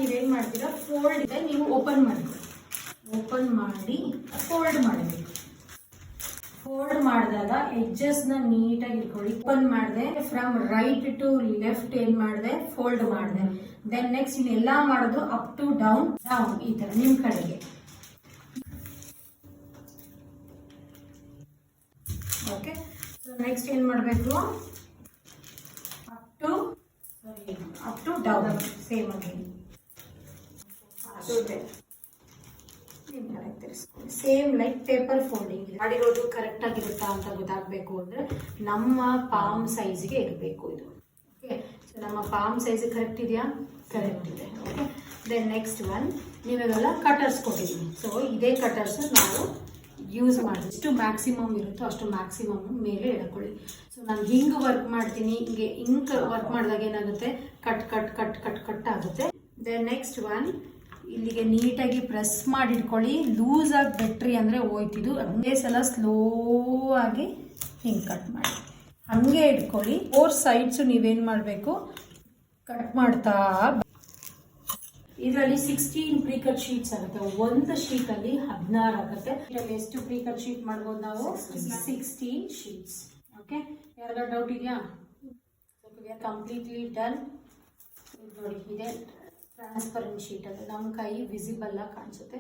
ನೀವೇನು ಮಾಡ್ತೀರಾ, ಫೋಲ್ಡ್ ಇದೆ, ನೀವು ಓಪನ್ ಮಾಡಿ ಫೋಲ್ಡ್ ಮಾಡಬೇಕು. ಫೋಲ್ಡ್ ಮಾಡಿದಾಗ ಎಡ್ಜಸ್ನ ನೀಟಾಗಿ ಇಟ್ಕೊಳ್ಳಿ. ಓಪನ್ ಮಾಡಿದೆ, ಫ್ರಮ್ ರೈಟ್ ಟು ಲೆಫ್ಟ್ ಏನು ಮಾಡಿದೆ, ಫೋಲ್ಡ್ ಮಾಡಿದೆ. ದೆನ್ ನೆಕ್ಸ್ಟ್ ಇನ್ನೆಲ್ಲ ಮಾಡೋದು ಅಪ್ ಟು ಡೌನ್ ಈ ಥರ ನಿಮ್ಮ ಕಡೆಗೆ. ಓಕೆ, ಸೊ ನೆಕ್ಸ್ಟ್ ಏನು ಮಾಡಬೇಕು, ಅಪ್ ಟು ಡೌನ್ ಸೇಮ್ ಆಗಿ ನಿಮ್ಮ ಕಡೆ ತಿರ್ಸ್ಕೊಳ್ಳಿ. ಸೇಮ್ ಲೈಕ್ ಪೇಪರ್ ಫೋಲ್ಡಿಂಗ್ ಮಾಡಿರೋದು ಕರೆಕ್ಟ್ ಆಗಿರುತ್ತಾ ಅಂತ ಗೊತ್ತಾಗಬೇಕು ಅಂದರೆ ನಮ್ಮ ಪಾಮ್ ಸೈಜ್ಗೆ ಇರಬೇಕು ಇದು. ಓಕೆ, ಸೊ ನಮ್ಮ ಪಾಮ್ ಸೈಜ್ ಕರೆಕ್ಟ್ ಇದೆಯಾ? ಕರೆಕ್ಟ್ ಇದೆ. ಓಕೆ, ದೆನ್ ನೆಕ್ಸ್ಟ್ ಒನ್, ನೀವೆಲ್ಲ ಕಟರ್ಸ್ ಕೊಟ್ಟಿದ್ದೀವಿ. ಸೊ ಇದೇ ಕಟರ್ಸ್ ನಾವು ಯೂಸ್ ಮಾಡಿ ಎಷ್ಟು ಮ್ಯಾಕ್ಸಿಮಮ್ ಇರುತ್ತೋ ಅಷ್ಟು ಮ್ಯಾಕ್ಸಿಮಮ್ ಮೇಲೆ ಎಳ್ಕೊಳ್ಳಿ. ಸೊ ನಾನು ಹಿಂಗೆ ವರ್ಕ್ ಮಾಡ್ತೀನಿ, ಹಿಂಗೆ ವರ್ಕ್ ಮಾಡಿದಾಗ ಏನಾಗುತ್ತೆ, cut cut cut cut cut ಆಗುತ್ತೆ. ದೆನ್ ನೆಕ್ಸ್ಟ್ ಒನ್, ಇಲ್ಲಿಗೆ ನೀಟಾಗಿ ಪ್ರೆಸ್ ಮಾಡಿ ಇಟ್ಕೊಳ್ಳಿ. ಲೂಸ್ ಆಗಿ ಬೆಟ್ರಿ ಅಂದರೆ ಹೋಯ್ತಿದ್ದು. ಹಂಗೆ ಸಲ ಸ್ಲೋ ಆಗಿ ಹಿಂಗೆ ಕಟ್ ಮಾಡಿ ಹಾಗೆ ಇಟ್ಕೊಳ್ಳಿ. 4 ಸೈಡ್ಸು ನೀವೇನು ಮಾಡಬೇಕು, ಕಟ್ ಮಾಡ್ತಾ. ಇದರಲ್ಲಿ 16 ಪ್ರೀಕಟ್ ಶೀಟ್ಸ್ ಆಗುತ್ತೆ. ಒಂದು ಶೀಟಲ್ಲಿ 16 ಆಗುತ್ತೆ. ಇದರಲ್ಲಿ ಎಷ್ಟು ಪ್ರೀಕಟ್ ಶೀಟ್ ಮಾಡ್ಬೋದು ನಾವು? 16 ಶೀಟ್ಸ್. ಓಕೆ, ಯಾರಿಗಾದ್ರು ಡೌಟ್ ಇದೆಯಾ? We are completely done. ನೋಡಿ, ಇದೆ ಟ್ರಾನ್ಸ್ಪರೆಂಟ್ ಶೀಟ್, ಅದು ನಮ್ಮ ಕೈ ವಿಸಿಬಲ್ ಆಗಿ ಕಾಣಿಸುತ್ತೆ.